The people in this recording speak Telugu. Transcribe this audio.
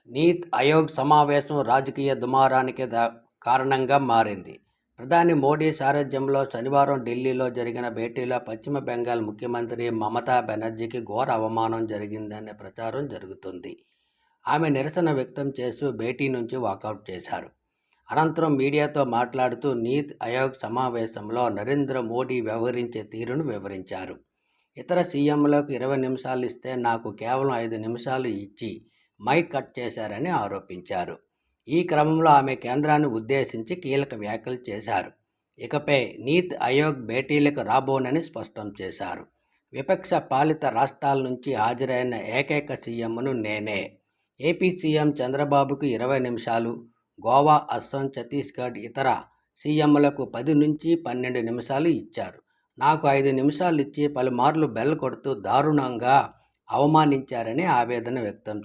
నీతి ఆయోగ్ సమావేశం రాజకీయ దుమారానికి కారణంగా మారింది. ప్రధాని మోడీ సారథ్యంలో శనివారం ఢిల్లీలో జరిగిన భేటీలో పశ్చిమ బెంగాల్ ముఖ్యమంత్రి మమతా బెనర్జీకి ఘోర అవమానం జరిగిందనే ప్రచారం జరుగుతుంది. ఆమె నిరసన వ్యక్తం చేస్తూ భేటీ నుంచి వాకౌట్ చేశారు. అనంతరం మీడియాతో మాట్లాడుతూ నీతి ఆయోగ్ సమావేశంలో నరేంద్ర మోడీ వ్యవహరించే తీరును వివరించారు. ఇతర సీఎంలకు 20 నిమిషాలు ఇస్తే నాకు కేవలం 5 నిమిషాలు ఇచ్చి మైక్ కట్ చేశారని ఆరోపించారు. ఈ క్రమంలో ఆమె కేంద్రాన్ని ఉద్దేశించి కీలక వ్యాఖ్యలు చేశారు. ఇకపై నీతి ఆయోగ్ భేటీలకు రాబోనని స్పష్టం చేశారు. విపక్ష పాలిత రాష్ట్రాల నుంచి హాజరైన ఏకైక సీఎంను నేనే. ఏపీ సీఎం చంద్రబాబుకు 20 నిమిషాలు, గోవా, అస్సాం, ఛత్తీస్గఢ్ ఇతర సీఎంలకు 10 నుంచి 12 నిమిషాలు ఇచ్చారు. నాకు 5 నిమిషాలు ఇచ్చి పలుమార్లు బెల్ కొడుతూ దారుణంగా అవమానించారని ఆవేదన వ్యక్తం